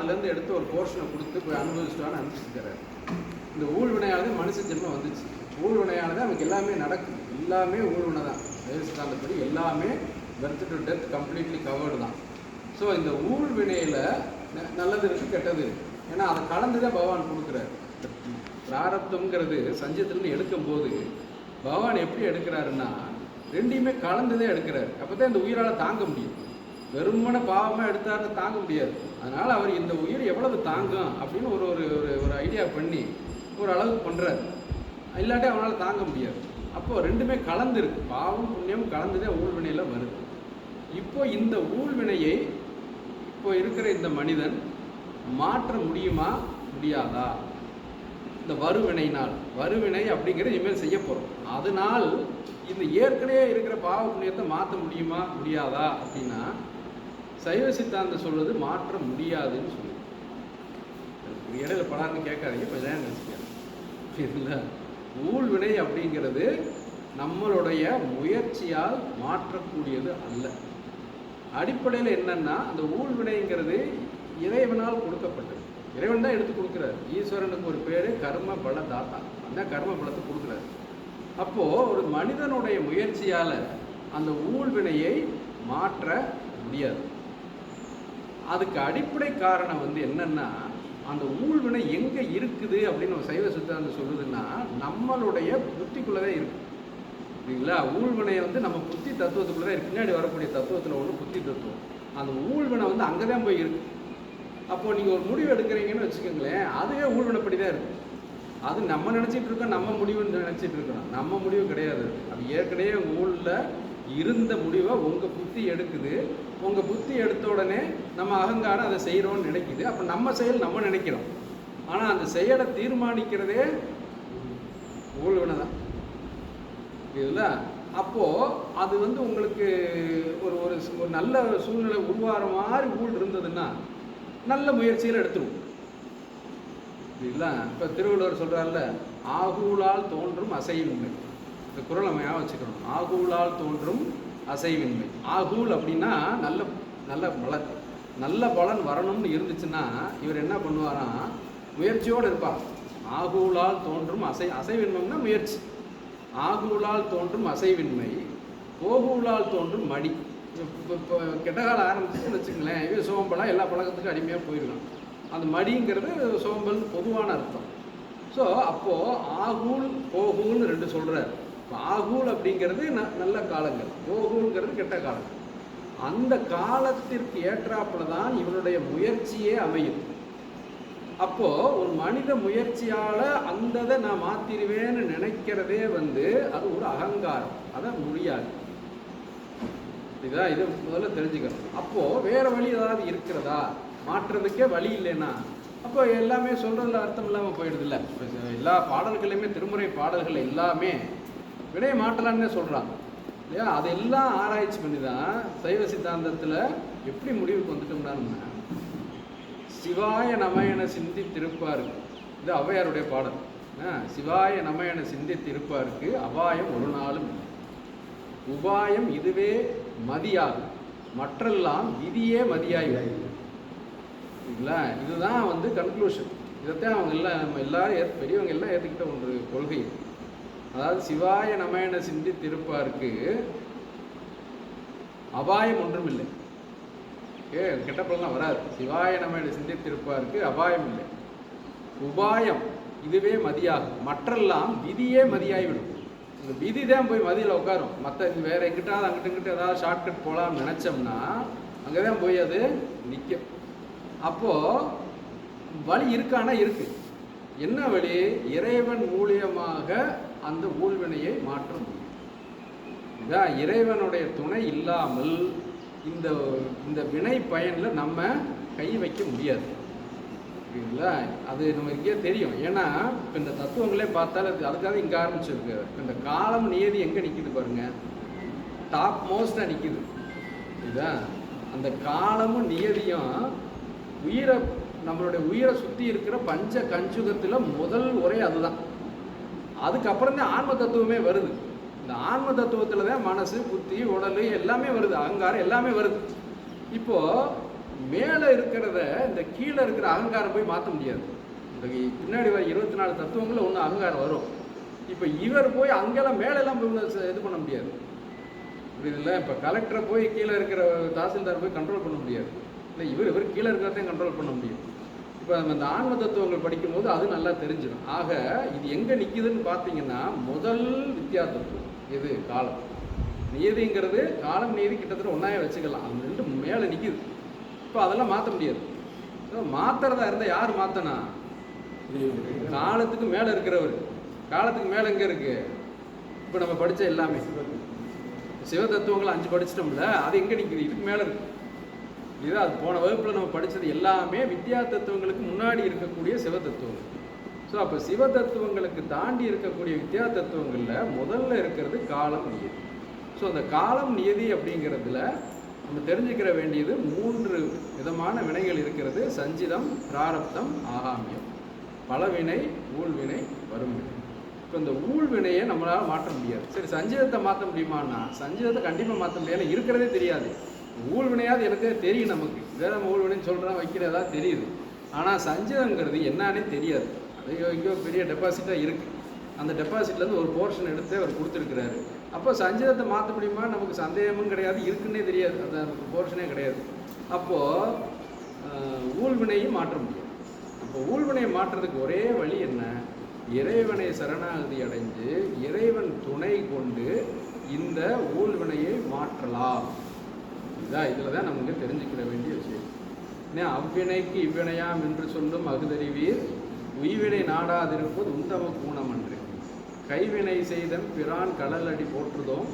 அதுலேருந்து எடுத்து ஒரு போர்ஷனை கொடுத்து போய் அனுபவிச்சுட்டான்னு அனுப்பிச்சிருக்கிறாரு. இந்த ஊழ்வினையானது மனுஷ ஜென்மம் வந்துச்சு. ஊழ்வினையானது நமக்கு எல்லாமே நடக்குது, எல்லாமே ஊழ்வினை தான். சித்தாந்தப்படி எல்லாமே birth to death completely covered தான். ஸோ இந்த ஊழ்வினையில் நல்லது இருக்குது, கெட்டது இருக்குது. ஏன்னா அதை கலந்து தான் பகவான் கொடுக்குறாரு. பிராரப்தம்ங்கிறது சஞ்சயத்துலேருந்து எடுக்கும்போது பகவான் எப்படி எடுக்கிறாருன்னா ரெண்டையுமே கலந்து தான் எடுக்கிறாரு. அப்போ தான் இந்த உயிரால் தாங்க முடியும். வெறுமனை பாவமாக எடுத்தாருன்னு தாங்க முடியாது. அதனால் அவர் இந்த உயிர் எவ்வளவு தாங்கும் அப்படின்னு ஒரு ஒரு ஒரு ஐடியா பண்ணி ஒரு அளவுக்கு பண்ணுறாரு. இல்லாட்டி அவனால் தாங்க முடியாது. அப்போது ரெண்டுமே கலந்துருக்கு, பாவம் புண்ணியம் கலந்துதான் ஊழ்வினையில் வருது. இப்போ இந்த ஊழ்வினையை இப்போ இருக்கிற இந்த மனிதன் மாற்ற முடியுமா முடியாதா? இந்த வருவினைனால், வருவினை அப்படிங்கிறது இனிமேல் செய்ய போகிறோம். அதனால் இந்த ஏற்கனவே இருக்கிற பாவ புண்ணியத்தை மாற்ற முடியுமா முடியாதா அப்படின்னா சைவ சித்தாந்தம் சொல்வது மாற்ற முடியாதுன்னு சொல்லுது. இடையில படாருன்னு கேட்காதீங்க, கொஞ்சம் நினச்சிக்க. ஊழ்வினை அப்படிங்கிறது நம்மளுடைய முயற்சியால் மாற்றக்கூடியது அல்ல. அடிப்படையில் என்னன்னா அந்த ஊழ்வினைங்கிறது இறைவனால் கொடுக்கப்பட்டது. இறைவன் தான் எடுத்து கொடுக்குறாரு. ஈஸ்வரனுக்கு ஒரு பேர் கர்ம பல தாத்தா, அந்த கர்ம பலத்தை கொடுக்குறாரு. அப்போது ஒரு மனிதனுடைய முயற்சியால் அந்த ஊழ்வினையை மாற்ற முடியாது. அதுக்கு அடிப்படை காரணம் என்னன்னா அந்த ஊழ்வினை எங்கே இருக்குது அப்படின்னு சைவ சித்தாந்தம் சொல்லுதுன்னா நம்மளுடைய புத்திக்குள்ளே தான் இருக்குது. சரிங்களா? ஊழ்வினை நம்ம புத்தி தத்துவத்துக்குள்ளே தான் இருக்குது. பின்னாடி வரக்கூடிய தத்துவத்தில் ஒன்று புத்தி தத்துவம். அந்த ஊழ்வினை அங்கே தான் போய் இருக்குது. அப்போது நீங்கள் ஒரு முடிவு எடுக்கிறீங்கன்னு வச்சுக்கோங்களேன், அதுவே ஊழ்வினைப்படி தான் இருக்குது. அது நம்ம நினச்சிட்டு இருக்கோம், நம்ம முடிவுன்னு நினச்சிட்டு இருக்கோம். நம்ம முடிவு கிடையாது. அது ஏற்கனவே உங்கள் ஊழில் இருந்த முடிவை உங்கள் புத்தி எடுக்குது. உங்கள் புத்தி எடுத்த உடனே நம்ம அகங்காரம் அதை செய்கிறோன்னு நினைக்குது. அப்போ நம்ம செயல் நம்ம நினைக்கிறோம். ஆனால் அந்த செயலை தீர்மானிக்கிறதே ஊழ்வினை தான். இல்லை? அப்போது அது உங்களுக்கு ஒரு ஒரு நல்ல சூழ்நிலை உருவாகிற மாதிரி ஊழ் இருந்ததுன்னா நல்ல முயற்சியில் எடுத்துருவோம். இல்லை? இப்போ திருவள்ளுவர் சொல்கிறார்ல, ஆகூலால் தோன்றும் அசைவின்மை. இந்த குறளை நம்ம வச்சுக்கணும். ஆகூலால் தோன்றும் அசைவின்மை. ஆகூல் அப்படின்னா நல்ல நல்ல பலன், நல்ல பலன் வரணும்னு இருந்துச்சுன்னா இவர் என்ன பண்ணுவாராம், முயற்சியோடு இருப்பார். ஆகூலால் தோன்றும் அசைவின்மைன்னா முயற்சி. ஆகூலால் தோன்றும் அசைவின்மை, போகூலால் தோன்றும் மடி. இப்போ கெட்ட காலம் ஆரம்பிச்சுன்னு வச்சுக்கங்களேன், இவன் சோம்பலாக எல்லா பழக்கத்துக்கும் அடிமையாக போயிடலாம். அந்த மடிங்கிறது சோம்பல் பொதுவான அர்த்தம். ஸோ அப்போது ஆகூல் போகூல்னு ரெண்டு சொல்கிறார். இப்போ ஆகூல் அப்படிங்கிறது நல்ல காலங்கள், போகூல்ங்கிறது கெட்ட காலங்கள். அந்த காலத்திற்கு ஏற்றாப்புல தான் இவனுடைய முயற்சியே அமையும். அப்போது ஒரு மனித முயற்சியால் அந்ததை நான் மாற்றிடுவேன்னு நினைக்கிறதே அது ஒரு அகங்காரம். அதை முடியாது. இதை முதல்ல தெரிஞ்சுக்கணும். அப்போது வேறு வழி ஏதாவது இருக்கிறதா, மாற்றுறதுக்கே வழி இல்லைன்னா அப்போ எல்லாமே சொல்கிறதுல அர்த்தம் இல்லாமல் போயிடுது. இல்லை, எல்லா பாடல்களையுமே திருமுறை பாடல்கள் எல்லாமே வினையை மாற்றலான்னு சொல்கிறாங்க இல்லையா? அதெல்லாம் ஆராய்ச்சி பண்ணி தான் சைவ சித்தாந்தத்தில் எப்படி முடிவுக்கு வந்துட்டோம்னா, சிவாய நமயன சிந்தி திருப்பாருக்கு, இது ஔவையாருடைய பாடல். சிவாய நமயன சிந்தி திருப்பாருக்கு அபாயம் ஒரு நாளும் இல்லை, உபாயம் இதுவே மதியாகும், மற்றெல்லாம் விதியே மதியாகி. சரிங்களா? இதுதான் கன்க்ளூஷன். இதைத்தான் அவங்க எல்லாம் நம்ம எல்லாரும் பெரியவங்க எல்லாம் ஏற்றுக்கிட்ட ஒரு கொள்கை. அதாவது சிவாய நமயன சிந்தி திருப்பாருக்கு அபாயம் ஒன்றும் இல்லை. கெட்ட பலன்லாம் வராது. சிவாய நமயன சிந்தி திருப்பாருக்கு அபாயம் இல்லை, உபாயம் இதுவே மதியாகும், மற்றெல்லாம் விதியே மதியாகிவிடும். இந்த விதி தான் போய் மதியில் உட்காரும். மற்ற வேறு எங்கிட்டாவது அங்கிட்ட ஏதாவது ஷார்ட்கட் போகலாம்னு நினச்சோம்னா அங்கே தான் போய் அது நிற்கும். அப்போது வழி இருக்கானா இருக்குது. என்ன வழி? இறைவன் மூலியமாக அந்த ஊழ்வினையை மாற்ற முடியும். இதான் இறைவனுடைய துணை இல்லாமல் இந்த வினை பயனில் நம்ம கை வைக்க முடியாது. சரிங்களா? அது நமக்கே தெரியும். ஏன்னா இப்போ இந்த தத்துவங்களே பார்த்தாலும் அதுக்காக இங்கே ஆரம்பிச்சிருக்கு. இந்த காலம் நியதி எங்கே நிற்கிது பாருங்க, டாப் மோஸ்டாக நிற்கிது. இதுதான் அந்த காலமும் நியதியும் நம்மளுடைய உயிரை சுற்றி இருக்கிற பஞ்ச கஞ்சுகத்தில் முதல் உரை அதுதான். அதுக்கப்புறம் தான் ஆன்ம தத்துவமே வருது. இந்த ஆன்ம தத்துவத்தில் தான் மனசு புத்தி உடல் எல்லாமே வருது, அகங்காரம் எல்லாமே வருது. இப்போது மேலே இருக்கிறத இந்த கீழே இருக்கிற அகங்காரம் போய் மாற்ற முடியாது. இந்த பின்னாடி வர 24 தத்துவங்களில் ஒன்று அகங்காரம் வரும். இப்போ இவர் போய் அங்கெல்லாம் மேலெல்லாம் போய் இது பண்ண முடியாது. புரியுதுல்ல? இப்போ கலெக்டரை போய் கீழே இருக்கிற தாசில்தார் போய் கண்ட்ரோல் பண்ண முடியாது. இல்லை, இவர் கீழே இருக்கிறதையும் கண்ட்ரோல் பண்ண முடியும். இப்போ நம்ம இந்த ஆன்ம தத்துவங்கள் படிக்கும்போது அது நல்லா தெரிஞ்சிடும். ஆக இது எங்கே நிற்கிதுன்னு பார்த்தீங்கன்னா, முதல் வித்யா தத்துவம் இது காலம். நியதிங்கிறது காலம் நியதி கிட்டத்தட்ட ஒன்றாவே வச்சுக்கலாம். அது ரெண்டு மேலே நிற்கிது. இப்போ அதெல்லாம் மாற்ற முடியாது. மாற்றுறதா இருந்தால் யார் மாற்றனா? காலத்துக்கு மேலே இருக்கிறவர். காலத்துக்கு மேலே எங்கே இருக்குது? இப்போ நம்ம படித்த எல்லாமே சிவ தத்துவங்கள் 5 படிச்சிட்டோம்ல, அது எங்கே நிற்கிது? இதுக்கு மேலே இருக்குது. இது அது போன வகுப்பில் நம்ம படித்தது எல்லாமே வித்யா தத்துவங்களுக்கு முன்னாடி இருக்கக்கூடிய சிவ தத்துவங்கள். ஸோ அப்போ சிவ தத்துவங்களுக்கு தாண்டி இருக்கக்கூடிய வித்யா தத்துவங்களில் முதல்ல இருக்கிறது காலம் நியதி. ஸோ அந்த காலம் நியதி அப்படிங்கிறதுல நம்ம தெரிஞ்சுக்கிற வேண்டியது 3 விதமான வினைகள் இருக்கிறது. சஞ்சிதம், பிராரப்தம், ஆகாமியம். பலவினை, ஊழ்வினை, வரும்வினை. இப்போ இந்த ஊழ்வினையை நம்மளால் மாற்ற முடியாது. சரி, சஞ்சிதத்தை மாற்ற முடியுமான்னா சஞ்சிதத்தை கண்டிப்பாக மாற்ற முடியாது. ஏன்னா இருக்கிறதே தெரியாது. ஊழ்வினையாவது எனக்கே தெரியும். நமக்கு இதே நம்ம ஊழ்வினைன்னு சொல்கிறோம், வைக்கிறதா தெரியுது. ஆனால் சஞ்சிதங்கிறது என்னன்னே தெரியாது. அது எங்கேயோ பெரிய டெபாசிட்டாக இருக்குது. அந்த டெபாசிட்லேருந்து ஒரு போர்ஷன் எடுத்து அவர் கொடுத்துருக்கிறாரு. அப்போ சஞ்சிதத்தை மாற்ற முடியுமா? நமக்கு சந்தேகமும் கிடையாது, இருக்குன்னே தெரியாது. அந்த போர்ஷனே கிடையாது. அப்போது ஊழ்வினையும் மாற்ற முடியும். அப்போ ஊழ்வினையை மாற்றுறதுக்கு ஒரே வழி என்ன? இறைவனை சரணாகதி அடைஞ்சு இறைவன் துணை கொண்டு இந்த ஊழ்வினையை மாற்றலாம். இதில் தான் நமக்கு தெரிஞ்சுக்கிற வேண்டிய விஷயம். ஏன்னா அவ்வினைக்கு இவ்வினையாம் என்று சொல்லும் அகுதறிவீர், உய்வினை நாடாதிருப்பது உந்தம கூணம் அன்று. கைவினை செய்தன் பிரான் கடலடி போற்றுதோம்,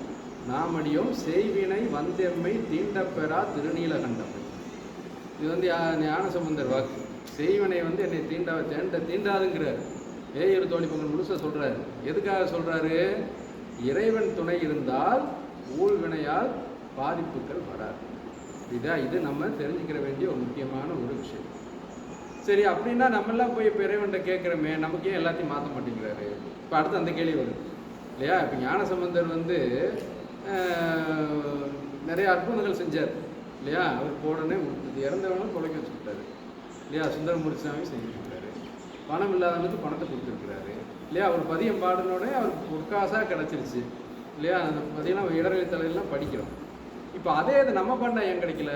நாமடியோம் செய்வினை வந்தெம்மை தீண்டப்பெறா திருநீலகண்டம். இது வந்து ஞானசம்பந்தர் வாக்கு. செய்வினை வந்து என்னை தீண்டாதுங்கிறார். ஏயர் தோழி பொங்கல் முழுசாக சொல்கிறாரு. எதுக்காக சொல்கிறாரு? இறைவன் துணை இருந்தால் ஊழ்வினையால் பாதிப்புகள் வராது. இது நம்ம தெரிஞ்சுக்கிற வேண்டிய ஒரு முக்கியமான ஒரு விஷயம். சரி, அப்படின்னா நம்மெல்லாம் போய் இப்போ இறைவன்கிட்ட கேட்குறோமே, நமக்கு ஏன் எல்லாத்தையும் மாற்ற மாட்டேங்கிறாரு? இப்போ அடுத்து அந்த கேள்வி வருது இல்லையா? இப்போ ஞானசம்பந்தர் வந்து நிறைய அற்புதங்கள் செஞ்சார் இல்லையா? அவர் போடனே இறந்தவனும் கொலைக்க வச்சுக்கிட்டாரு இல்லையா? சுந்தரமூர்த்தி செஞ்சுருக்கிறாரு. பணம் இல்லாதவனுக்கு பணத்தை கொடுத்துருக்கிறாரு இல்லையா? அவர் பதியம் பாடினோடனே அவருக்கு பொற்காசாக கிடச்சிருச்சு இல்லையா? அந்த பதியெல்லாம் இடரளி தலையெல்லாம் படிக்கிறோம். இப்போ அதே இது நம்ம பண்ணால் ஏன் கிடைக்கல?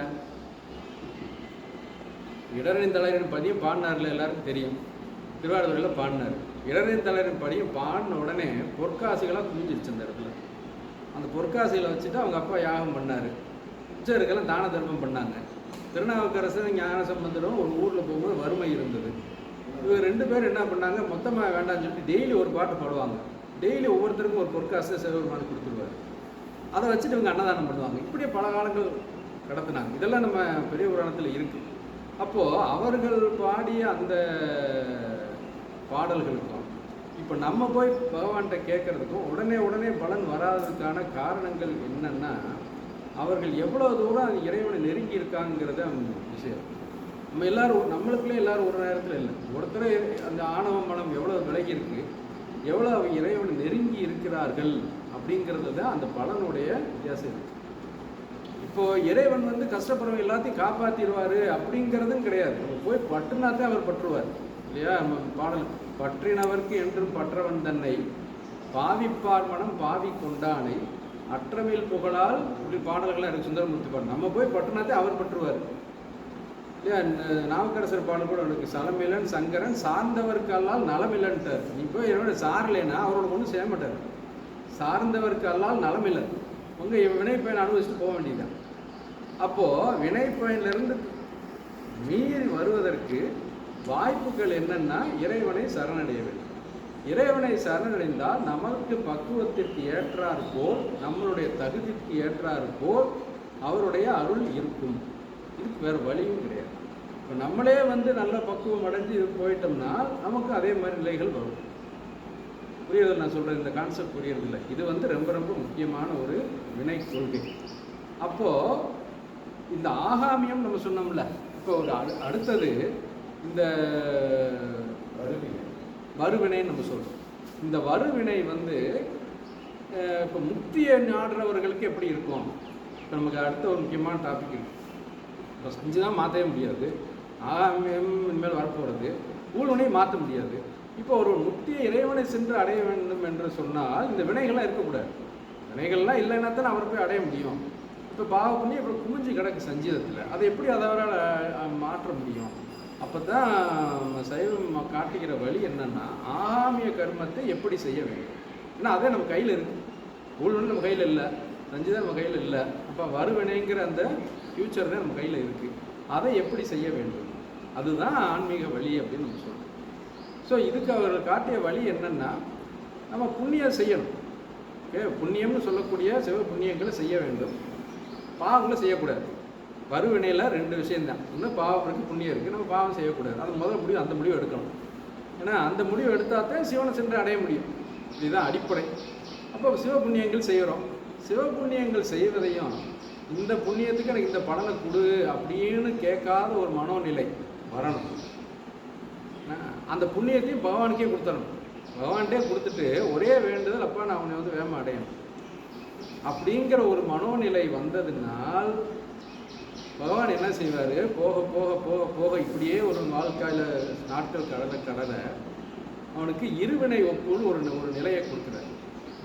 இடரின் தலைவரின் பதியம் பாடினார்ல, எல்லாருக்கும் தெரியும். திருவாரூரில் பாடினார். இடரின் தலைவரின் பதியம் பாடின உடனே பொற்காசுகளாக குமிஞ்சிருச்சு அந்த இடத்துல. அந்த பொற்காசுகளை வச்சுட்டு அவங்க அப்பா யாகம் பண்ணார். உச்சருக்கெல்லாம் தான தர்மம் பண்ணாங்க. திருநாவுக்கரசர் ஞானசம்பந்தரும் ஒரு ஊரில் போகும்போது வறுமை இருந்தது. இவர் 2 பேர் என்ன பண்ணாங்க, மொத்தமாக வேண்டாம்னு சொல்லிட்டு டெய்லி ஒரு பாட்டு பாடுவாங்க. டெய்லி ஒவ்வொருத்தருக்கும் ஒரு பொற்காசு சிவபெருமான் கொடுத்துருவார். அதை வச்சுட்டு இவங்க அன்னதானம் பண்ணுவாங்க. இப்படியே பல காலங்கள் கடத்தினாங்க. இதெல்லாம் நம்ம பெரிய புராணத்தில் இருக்குது. அப்போது அவர்கள் பாடிய அந்த பாடல்களுக்கும் இப்போ நம்ம போய் பகவான்கிட்ட கேட்குறதுக்கும் உடனே பலன் வராததுக்கான காரணங்கள் என்னென்னா, அவர்கள் எவ்வளோ தூரம் இறைவனை நெருங்கி இருக்காங்கிறத விஷயம். நம்ம எல்லோரும் நம்மளுக்குள்ளே எல்லோரும் ஒரு நேரத்தில் இல்லை. ஒருத்தர் அந்த ஆணவ மனம் எவ்வளோ விலகி இருக்குது, எவ்வளோ அவங்க இறைவனை நெருங்கி இருக்கிறார்கள் அப்படிங்கிறது தான் அந்த பலனுடைய வித்தியாசம் இருக்குது. இப்போது இறைவன் வந்து கஷ்டப்படுறவங்க எல்லாத்தையும் காப்பாற்றிடுவார் அப்படிங்கிறதும் கிடையாது. நம்ம போய் பற்றுனாத்தான் அவர் பற்றுவார் இல்லையா? நம்ம பாடல் பற்றினவர்க்கு என்றும் பற்றவன் தன்னை பாவிப்பார் மனம் பாவி கொண்டானை அற்றமில் புகழால் இப்படி பாடல்கள்லாம் எனக்கு சுந்தரமூர்த்தி பாடல். நம்ம போய் பற்றுனாத்தே அவர் பற்றுவார் இல்லையா? நாவுக்கரசர் பாடல் கூட அவனுக்கு சலமில்லன் சங்கரன் சார்ந்தவருக்கு அல்லால் நலமில்லன்ட்டார். நீ போய் என்னோட சாரலைன்னா அவரோட ஒன்றும் செய்ய மாட்டார். சார்ந்தவருக்கு அல்லால் நலமில்லை. உங்கள் வினைப்பயன் அனுபவிச்சுட்டு போக வேண்டியதுதான். அப்போது வினைப்பயனிலிருந்து மீறி வருவதற்கு வாய்ப்புகள் என்னென்னா இறைவனை சரணடைய வேண்டும். இறைவனை சரணடைந்தால் நமக்கு பக்குவத்திற்கு ஏற்றாற்போல், நம்மளுடைய தகுதிக்கு ஏற்றாற்போல் அவருடைய அருள் இருக்கும். இதுக்கு வேறு வழியும் கிடையாது. இப்போ நம்மளே வந்து நல்ல பக்குவம் அடைஞ்சு இது போயிட்டோம்னா நமக்கு அதே மாதிரி நிலைகள் வரும். புரியுறது நான் சொல்கிறேன்? இந்த கான்செப்ட் புரியறதில்லை. இது வந்து ரொம்ப ரொம்ப முக்கியமான ஒரு வினை கொள்கை. அப்போது இந்த ஆகாமியம் நம்ம சொன்னோம்ல, இப்போ ஒரு அடுத்தது இந்த வருவினைன்னு நம்ம சொல்கிறோம். இந்த வருவினை வந்து இப்போ முக்தியை நாடுறவர்களுக்கு எப்படி இருக்கும்? இப்போ நமக்கு அடுத்த ஒரு முக்கியமான டாபிக் இருக்குது. இப்போ செஞ்சு தான் மாற்றவே முடியாது. ஆகாமியம் இனிமேல் வரப்போகிறது. ஊழ்வினையை மாற்ற முடியாது. இப்போ ஒரு முக்திய இறைவனை சென்று அடைய வேண்டும் என்று சொன்னால் இந்த வினைகள்லாம் இருக்கக்கூடாது. வினைகள்லாம் இல்லைன்னா தான் அவர் போய் அடைய முடியும். இப்போ பாவ புண்ணியம் இப்போ குமிஞ்சு கிடக்கு சஞ்சீதத்தில், அதை எப்படி அவரால் மாற்ற முடியும்? அப்போ தான் சைவம் காட்டுகிற வழி என்னென்னா, ஆகாமிய கர்மத்தை எப்படி செய்ய வேண்டும். ஏன்னா அதே நம்ம கையில் இருக்குது. ஊழ்வினை நம்ம கையில் இல்லை, சஞ்சீதம் நம்ம கையில் இல்லை. அப்போ வருவினைங்கிற அந்த ஃப்யூச்சர் தான் நம்ம கையில் இருக்குது. அதை எப்படி செய்ய வேண்டும், அதுதான் ஆன்மீக வழி அப்படின்னு நம்ம சொல்கிறோம். ஸோ இதுக்கு அவர்கள் காட்டிய வழி என்னென்னா, நம்ம புண்ணியம் செய்யணும். ஓகே, புண்ணியம்னு சொல்லக்கூடிய சிவ புண்ணியங்களை செய்ய வேண்டும், பாவங்களை செய்யக்கூடாது. வருவினையில் 2 விஷயம்தான். இன்னும் பாவம் இருக்குது, புண்ணியம் இருக்குது. நம்ம பாவம் செய்யக்கூடாது. அது முதல் முடிவு, அந்த முடிவு எடுக்கணும். ஏன்னா அந்த முடிவு எடுத்தால் தான் சிவனை சென்று அடைய முடியும். இதுதான் அடிப்படை. அப்போ சிவ புண்ணியங்கள் செய்கிறோம். சிவ புண்ணியங்கள் செய்வதையும் இந்த புண்ணியத்துக்கு எனக்கு இந்த பலனை கொடு அப்படின்னு கேட்காத ஒரு மனோநிலை வரணும். அந்த புண்ணியத்தையும் பகவானுக்கே கொடுத்துடணும். பகவான்கிட்டே கொடுத்துட்டு ஒரே வேண்டுதல், அப்பா நான் அவனை வந்து வேகமாக அடையணும் அப்படிங்கிற ஒரு மனோநிலை வந்ததுனால் பகவான் என்ன செய்வார், போக போக போக போக இப்படியே ஒரு வாழ்க்கையில் நாட்கள் கடலை அவனுக்கு இருவினை ஒப்புன்னு ஒரு நிலையை கொடுக்குறாரு.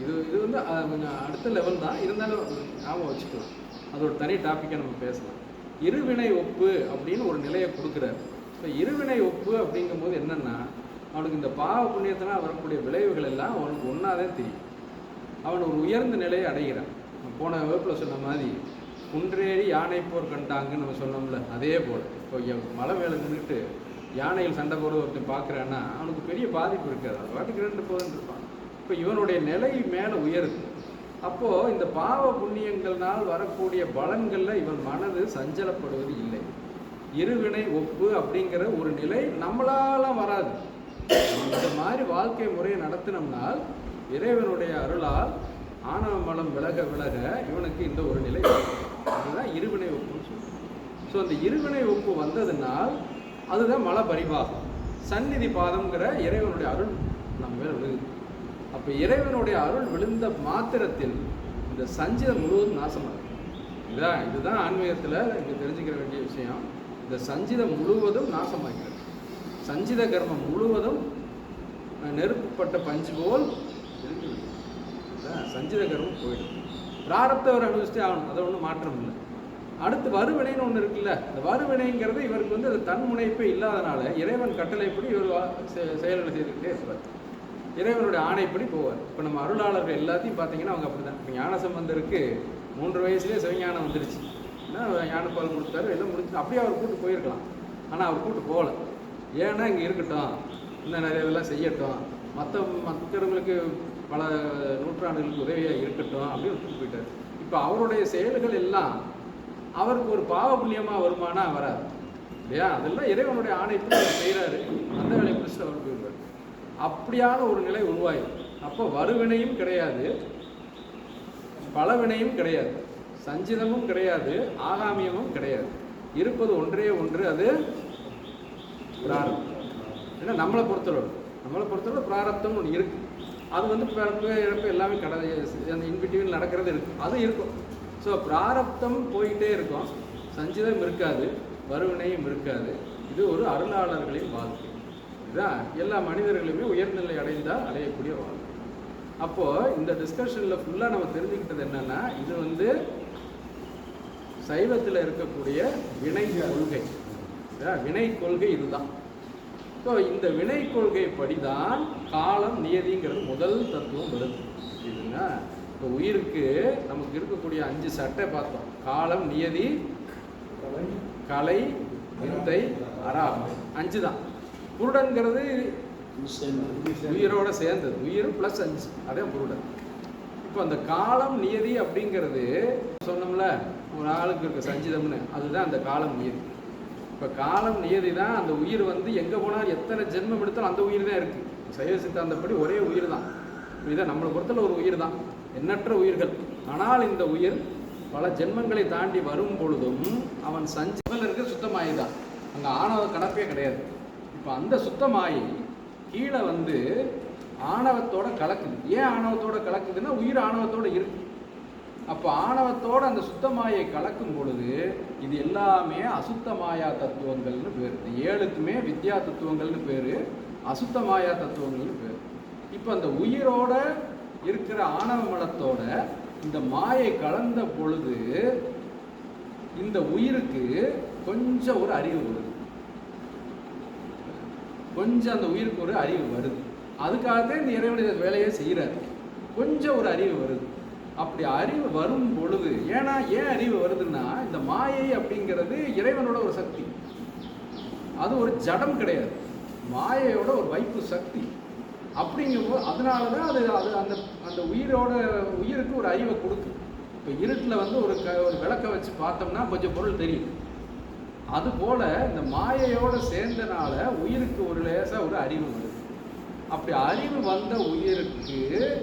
இது வந்து கொஞ்சம் அடுத்த லெவல் தான், இருந்தாலும் ஞாபகம் வச்சுக்கலாம். அது ஒரு தனி டாப்பிக்கை நம்ம பேசலாம். இருவினை ஒப்பு அப்படின்னு ஒரு நிலையை கொடுக்குறாரு. இப்போ இருவினை ஒப்பு அப்படிங்கும்போது என்னென்னா, அவனுக்கு இந்த பாவ புண்ணியத்தினால் வரக்கூடிய விளைவுகள் எல்லாம் அவனுக்கு ஒன்றாவே தெரியும். அவன் ஒரு உயர்ந்த நிலையை அடைகிறான். போன வகுப்பில் சொன்ன மாதிரி குன்றேறி யானை போர் கண்டாங்கன்னு நம்ம சொன்னோம்ல, அதே போல் இப்போ மலை மேலே நின்றுட்டு யானைகள் சண்டை போடுறது ஒருத்தன் பார்க்குறான்னா அவனுக்கு பெரிய பாதிப்பு இருக்காது. அது வாட்டுக்கு 2 போதுன்னு இருப்பான். இப்போ இவனுடைய நிலை மேலே உயருது. அப்போது இந்த பாவ புண்ணியங்கள்னால் வரக்கூடிய பலன்களில் இவன் மனது சஞ்சலப்படுவது இல்லை. இருவினை ஒப்பு அப்படிங்கிற ஒரு நிலை நம்மளால வராது. இந்த மாதிரி வாழ்க்கை முறையை நடத்தினோம்னால் இறைவனுடைய அருளால் ஆணவ மலம் விலக விலக இவனுக்கு இந்த ஒரு நிலை, அதுதான் இருவினை ஒப்புன்னு சொல்லுவோம். ஸோ அந்த இருவினை ஒப்பு வந்ததுனால் அதுதான் மல பரிபாகம், சந்நிதி பாதம்ங்கிற இறைவனுடைய அருள் நம்ம மேலே விழுகுது. அப்போ இறைவனுடைய அருள் விழுந்த மாத்திரத்தில் இந்த சஞ்சிதம் முழுவதும் நாசமாகும். இதுதான் ஆன்மீகத்தில் இங்கே தெரிஞ்சுக்கிற வேண்டிய விஷயம். இந்த சஞ்சிதம் முழுவதும் நாசமாகிறது. சஞ்சித கர்மம் முழுவதும் நெருப்புப்பட்ட பஞ்சு போல் சஞ்சித கர்மம் போயிடும். பிராரப்தவர் அனுபவிச்சுட்டே ஆகணும், அதை ஒன்றும் மாற்றம் இல்லை. அடுத்து வருவினைன்னு ஒன்று இருக்குல்ல, இந்த வருவினைங்கிறது இவருக்கு வந்து அது தன்முனைப்பே இல்லாதனால இறைவன் கட்டளைப்படி இவர் செயல்களை செய்துக்கிட்டே இருப்பார். இறைவனுடைய ஆணைப்படி போவார். இப்போ நம்ம அருளாளர்கள் எல்லாத்தையும் பார்த்தீங்கன்னா அவங்க அப்படி தான். இப்போ ஞானசம்பந்தருக்கு 3 வயசுலேயே சிவஞானம் வந்துருச்சு. ஞானப்பால் கொடுத்தாரு, எல்லாம் முடிச்சு அப்படியே அவர் கூட்டு போயிருக்கலாம். ஆனால் அவர் கூட்டு போகலை. ஏன்னா இங்கே இருக்கட்டும், இன்னும் நிறைய இதெல்லாம் செய்யட்டும், மற்றவங்களுக்கு பல நூற்றாண்டுகளுக்கு உதவியாக இருக்கட்டும் அப்படின்னு கூட்டு போயிட்டார். இப்போ அவருடைய செயல்கள் எல்லாம் அவருக்கு ஒரு பாவ புண்ணியமாக வருமானா வராது இல்லையா? அதெல்லாம் இறைவனுடைய ஆணைப்படி அவர் செய்கிறாரு. அந்த வேலையை பிடிச்சிட்டு அவர் போயிடுவார். அப்படியான ஒரு நிலை உருவாயிடும். அப்போ வருவினையும் கிடையாது, பலவினையும் கிடையாது, சஞ்சிதமும் கிடையாது, ஆகாமியமும் கிடையாது. இருப்பது ஒன்றே ஒன்று, அது பிராரப்தம். ஏன்னா நம்மளை பொறுத்தளவு பிராரப்தம் ஒன்று இருக்குது. அது வந்து பிறப்பு இறப்பு எல்லாமே அந்த இன்பிட்வீன் நடக்கிறது இருக்குது, அது இருக்கும். ஸோ பிராரப்தம் போயிட்டே இருக்கும், சஞ்சிதம் இருக்காது, வருவினையும் இருக்காது. இது ஒரு அருளாளர்களின் வாழ்க்கை. இதுதான் எல்லா மனிதர்களுமே உயர்நிலை அடைந்தால் அடையக்கூடிய வாழ்க்கை. அப்போது இந்த டிஸ்கஷனில் ஃபுல்லாக நம்ம தெரிஞ்சுக்கிட்டது என்னென்னா, இது வந்து சைவத்தில் இருக்கக்கூடிய வினை கொள்கை. வினை கொள்கை இதுதான். ஸோ இந்த வினை கொள்கை படிதான் காலம் நியதிங்கிறது முதல் தத்துவம் வருது. இதுன்னா இப்போ உயிருக்கு நமக்கு இருக்கக்கூடிய 5 சட்டை பார்த்தோம். காலம், நியதி, கலை, விந்தை, அராகம், 5 தான். புருடன்கிறது உயிரோட சேர்ந்தது, உயிர் ப்ளஸ் 5, அதே புருடன். இப்போ அந்த காலம் நியதி அப்படிங்கிறது சொன்னோம்ல, ஒரு ஆளுக்கு இருக்க சஞ்சிதம்னு, அதுதான் அந்த காலம் நியதி. இப்போ காலம் நியதி தான். அந்த உயிர் வந்து எங்கே போனால் எத்தனை ஜென்மம் எடுத்தாலும் அந்த உயிர் தான் இருக்குது. சைவ சித்தாந்தப்படி ஒரே உயிர் தான். இதுதான் நம்மளை பொறுத்தல ஒரு உயிர் தான், எண்ணற்ற உயிர்கள். ஆனால் இந்த உயிர் பல ஜென்மங்களை தாண்டி வரும் பொழுதும் அவன் சஞ்சிதம் இருக்க சுத்தமாயி தான். அங்கே ஆணவ கலப்பே கிடையாது. இப்போ அந்த சுத்தமாயி கீழே வந்து ஆணவத்தோட கலக்குது. ஏன் ஆணவத்தோட கலக்குதுன்னா உயிர் ஆணவத்தோட இருக்கு. அப்போ ஆணவத்தோடு அந்த சுத்தமாயை கலக்கும் பொழுது இது எல்லாமே அசுத்தமாயா தத்துவங்கள்னு பேர். இந்த 7க்குமே வித்யா தத்துவங்கள்னு பேர், அசுத்தமாயா தத்துவங்கள்னு பேர். இப்போ அந்த உயிரோட இருக்கிற ஆணவ மலத்தோட இந்த மாயை கலந்த பொழுது இந்த உயிருக்கு கொஞ்சம் ஒரு அறிவு வருது, கொஞ்சம் அந்த உயிருக்கு ஒரு அறிவு வருது. அதுக்காகத்தான் இந்த இறைவனுடைய வேலையை செய்கிறார். கொஞ்சம் ஒரு அறிவு வருது. அப்படி அறிவு வரும் பொழுது, ஏன் அறிவு வருதுன்னா, இந்த மாயை அப்படிங்கிறது இறைவனோட ஒரு சக்தி, அது ஒரு ஜடம் கிடையாது, மாயையோட ஒரு வைப்பு சக்தி. அப்படிங்கும்போது அதனால தான் அது அது அந்த அந்த உயிருக்கு ஒரு அறிவை கொடுக்குது. இப்போ இருட்டில் வந்து ஒரு விளக்கை வச்சு பார்த்தோம்னா கொஞ்சம் பொருள் தெரியும். அதுபோல் இந்த மாயையோடு சேர்ந்தனால உயிருக்கு ஒரு லேசாக ஒரு அறிவு வருது. அப்படி அறிவு வந்த உயிருக்கு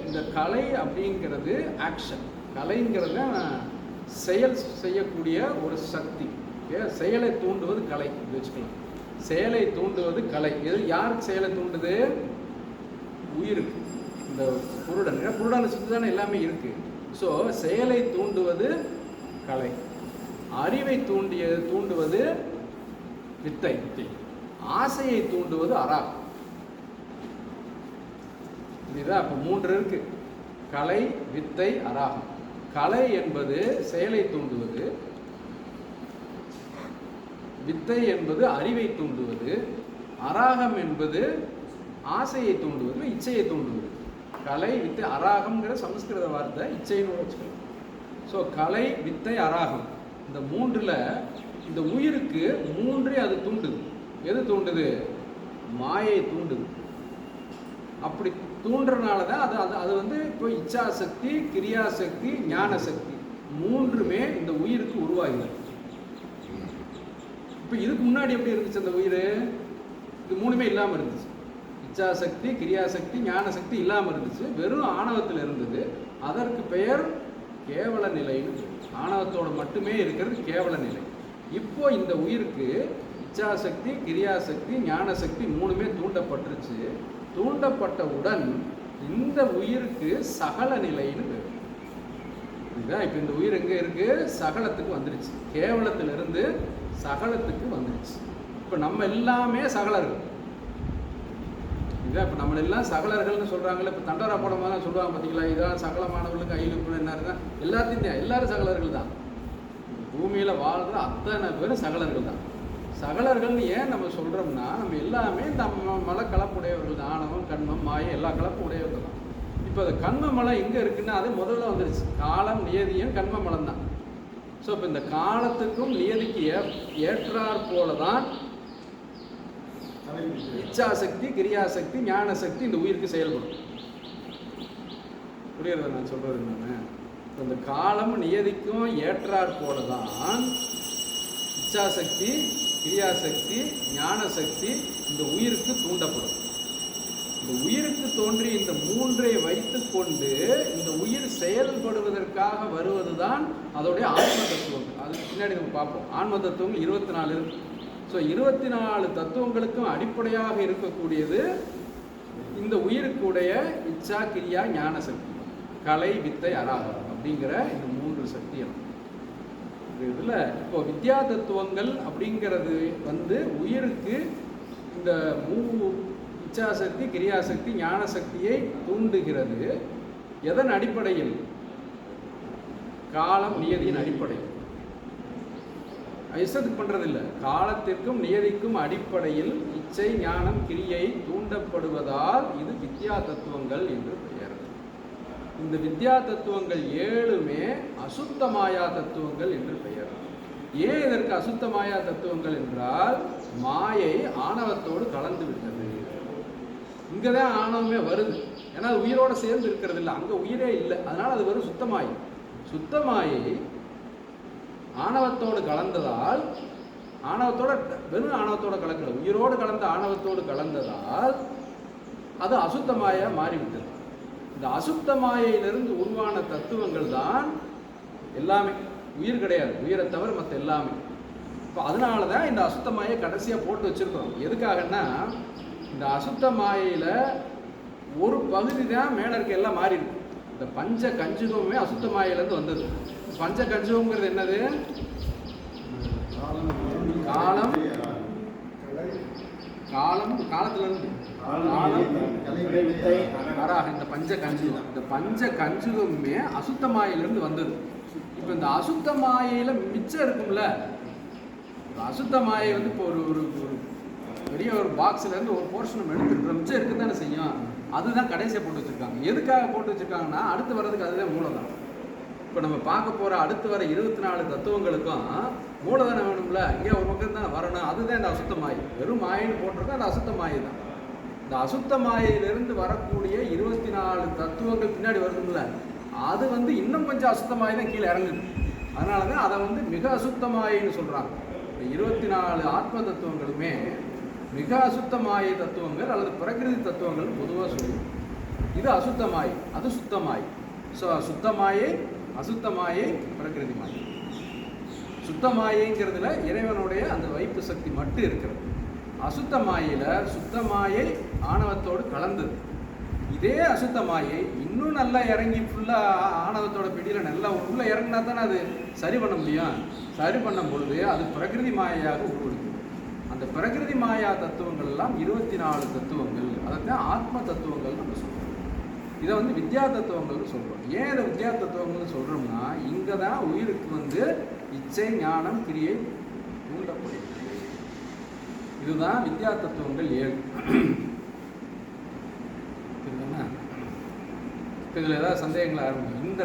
இந்த கலை அப்படிங்கிறது ஆக்ஷன், கலைங்கிறத செயல் செய்யக்கூடிய ஒரு சக்தி. செயலை தூண்டுவது கலை வச்சுக்கலாம். செயலை தூண்டுவது கலை. எது யாருக்கு செயலை தூண்டுது? உயிருக்கு. இந்த புருடனை சுற்றி தானே எல்லாமே இருக்கு. ஸோ செயலை தூண்டுவது கலை, அறிவை தூண்டுவது வித்தை, ஆசையை தூண்டுவது அராகம். இதுதான் இப்போ 3 இருக்கு: கலை, வித்தை, அராகம். கலை என்பது செயலை தூண்டுவது, வித்தை என்பது அறிவை தூண்டுவது, அராகம் என்பது ஆசையை தூண்டுவது, இச்சையை தூண்டுவது. கலை, வித்தை, அராகம்ங்கிற சமஸ்கிருத வார்த்தை, இச்சைன்னு வச்சுக்கலாம். ஸோ கலை, வித்தை, அராகம், இந்த 3ல் இந்த உயிருக்கு 3 அது தூண்டுது. எது தூண்டுது? மாயை தூண்டுது. அப்படி தூண்டுறதுனால தான் அது வந்து இப்போ இச்சாசக்தி, கிரியாசக்தி, ஞான சக்தி 3மே இந்த உயிருக்கு உருவாகிறது. இப்போ இதுக்கு முன்னாடி எப்படி இருந்துச்சு அந்த உயிர்? இது 3மே இல்லாமல் இருந்துச்சு. இச்சாசக்தி, கிரியாசக்தி, ஞான சக்தி இல்லாமல் இருந்துச்சு, வெறும் ஆணவத்தில் இருந்தது. அதற்கு பெயர் கேவல நிலைன்னு. ஆணவத்தோடு மட்டுமே இருக்கிறது கேவல நிலை. இப்போ இந்த உயிருக்கு இச்சாசக்தி, கிரியாசக்தி, ஞான சக்தி 3மே தூண்டப்பட்டுருச்சு. தூண்டப்பட்டவுடன் இந்த உயிருக்கு சகல நிலைன்னு பேர். இதுதான் இப்போ இந்த உயிர் எங்கே இருக்கு? சகலத்துக்கு வந்துருச்சு. கேவலத்திலிருந்து சகலத்துக்கு வந்துருச்சு. இப்போ நம்ம எல்லாமே சகலர்கள். இதுதான் இப்போ நம்மளெல்லாம் சகலர்கள்னு சொல்கிறாங்களே. இப்போ தண்டோரா படமாக தான் சொல்லுவாங்க பார்த்தீங்களா, இதான் சகலமானவர்களுக்கு ஐலுக்கு என்ன தான், எல்லாத்தையும் தான், எல்லாரும் சகலர்கள் தான். பூமியில் வாழ்கிற அத்தனை பேரும் சகலர்கள் தான். சகலர்கள்னு ஏன் நம்ம சொல்கிறோம்னா, நம்ம எல்லாமே நம்ம மலை கலப்புடையவர்கள் தான். ஆணவம், கண்மம், மாயை எல்லா கலப்பு உடையவர்கள் தான். இப்போ அது கண்ம மலை எங்கே இருக்குன்னா அது முதல்ல வந்துருச்சு. காலம், நியதியும் கண்ம மலம் தான். ஸோ இப்போ இந்த காலத்துக்கும் நியதிக்கு ஏற்றாற் போல தான் இச்சாசக்தி, கிரியாசக்தி, ஞான சக்தி இந்த உயிருக்கு செயல்படும். புரியுறத நான் சொல்கிறது என்னென்ன? இந்த காலம் நியதிக்கும் ஏற்றாற் போல தான் இச்சாசக்தி, கிரியாசக்தி, ஞான சக்தி இந்த உயிருக்கு தூண்டப்படும். இந்த உயிருக்கு தோன்றி இந்த 3ஐ வைத்துக்கொண்டு இந்த உயிர் செயல்படுவதற்காக வருவது தான் அதோடைய ஆன்ம தத்துவங்கள். அதுக்கு பின்னாடி நம்ம பார்ப்போம். ஆன்ம தத்துவங்கள் 24 இருக்கு. ஸோ 24 தத்துவங்களுக்கும் அடிப்படையாக இருக்கக்கூடியது இந்த உயிருக்குடைய இச்சா, கிரியா, ஞான சக்தி, கலை, வித்தை, அராகம் அப்படிங்கிற இந்த 3 சக்திகள். இதில் இப்போ வித்யா தத்துவங்கள் அப்படிங்கிறது வந்து உயிருக்கு இந்த இச்சாசக்தி, கிரியாசக்தி, ஞான சக்தியை தூண்டுகிறது. எதன் அடிப்படையில்? காலம், நியதியின் அடிப்படையில். இஷ்டத்துக்கு பண்ணுறதில்ல. காலத்திற்கும் நியதிக்கும் அடிப்படையில் இச்சை, ஞானம், கிரியை தூண்டப்படுவதால் இது வித்யா தத்துவங்கள் என்று பெயர். இந்த வித்யா தத்துவங்கள் 7மே அசுத்தமாயா தத்துவங்கள் என்று பெயர். ஏன் இதற்கு அசுத்தமாயா தத்துவங்கள் என்றால், மாயை ஆணவத்தோடு கலந்து விட்டது. இங்கே தான் ஆணவமே வருது. ஏன்னா அது உயிரோடு சேர்ந்து இருக்கிறது இல்லை, அங்கே உயிரே இல்லை. அதனால் அது வெறும் சுத்தமாயை. சுத்தமாயை ஆணவத்தோடு கலந்ததால், வெறும் ஆணவத்தோடு கலக்கல, உயிரோடு கலந்த ஆணவத்தோடு கலந்ததால் அது அசுத்தமாயா மாறிவிட்டது. இந்த அசுத்தமாயிலிருந்து உருவான தத்துவங்கள் தான் எல்லாமே. உயிர் கிடையாது, உயிரை தவிர மற்ற எல்லாமே. இப்போ அதனால தான் இந்த அசுத்தமாயை கடைசியாக போட்டு வச்சுருக்கிறோம். எதுக்காகன்னா, இந்த அசுத்த மாயையில் ஒரு பகுதி தான் மேலே இருக்க எல்லாம் மாறி இருக்கு. இந்த இந்த பஞ்ச கஞ்சுகமே அசுத்த மாயிலிருந்து வந்தது. பஞ்ச கஞ்சுகம்ங்கிறது என்னது? காலம், காலம், காலத்திலிருந்து இந்த பஞ்ச கஞ்சுகம், இந்த பஞ்ச கஞ்சுகமே அசுத்த மாயிலிருந்து வந்தது. இப்போ இந்த அசுத்த மாயையில் மிச்சம் இருக்கும்ல, அசுத்த மாயை வந்து இப்போ ஒரு பெரிய ஒரு பாக்ஸ்லேருந்து ஒரு போர்ஷன் நம்ம எடுத்துக்கிற மிச்சம் இருக்கு தானே செய்யும். அதுதான் கடைசியாக போட்டு வச்சுருக்காங்க. எதுக்காக போட்டு வச்சுருக்காங்கன்னா அடுத்து வர்றதுக்கு அதுதான் மூலதனம். இப்போ நம்ம பார்க்க போகிற அடுத்து வர 24 தத்துவங்களுக்கும் மூலதனம் வேணும்ல, இங்கே ஒரு பக்கம் தான் வரணும். அதுதான் இந்த அசுத்த மாயை. வெறும் மாயின்னு போட்டிருக்கோம், அது அசுத்த மாயை தான். இந்த அசுத்த மாயிலிருந்து வரக்கூடிய 24 தத்துவங்கள் பின்னாடி வருதுங்கள, அது வந்து இன்னும் கொஞ்சம் அசுத்தமாயி தான் கீழே இறங்குது. அதனால தான் அதை வந்து மிக அசுத்தமாயின்னு சொல்கிறாங்க. இந்த 24 ஆத்ம தத்துவங்களுமே மிக அசுத்தமாய தத்துவங்கள் அல்லது பிரகிருதி தத்துவங்கள் பொதுவாக சொல்லுவோம். இது அசுத்தமாய், அது சுத்தமாய். ஸோ சுத்தமாயை, அசுத்தமாயை, பிரகிருதி மாயை. சுத்தமாயைங்கிறதுல இறைவனுடைய அந்த வைப்பு சக்தி மட்டும் இருக்கிறது. அசுத்தமாயில சுத்தமாயை ஆணவத்தோடு கலந்தது. இதே அசுத்தமாயை இன்னும் நல்லா இறங்கி ஃபுல்லாக ஆணவத்தோட பிடியில் நல்லா உள்ளே இறங்கினா தானே அது சரி பண்ண முடியும். சரி பண்ணும் பொழுது அது பிரகிருதி மாயையாக உருவெடுக்கும். அந்த பிரகிருதி மாயா தத்துவங்கள் எல்லாம் 24 தத்துவங்கள். அதைத்தான் ஆத்ம தத்துவங்கள் நம்ம சொல்கிறோம். இதை வந்து வித்யா தத்துவங்கள்னு சொல்கிறோம். ஏன் இதை வித்யா தத்துவங்கள்னு சொல்கிறோம்னா, இங்கே தான் உயிருக்கு வந்து இச்சை, ஞானம், கிரியை தூண்டப்படுகிறது. இதுதான் வித்யா தத்துவங்கள் 7. இதில் ஏதாவது சந்தேகங்கள் ஆரம்பிக்கும் இந்த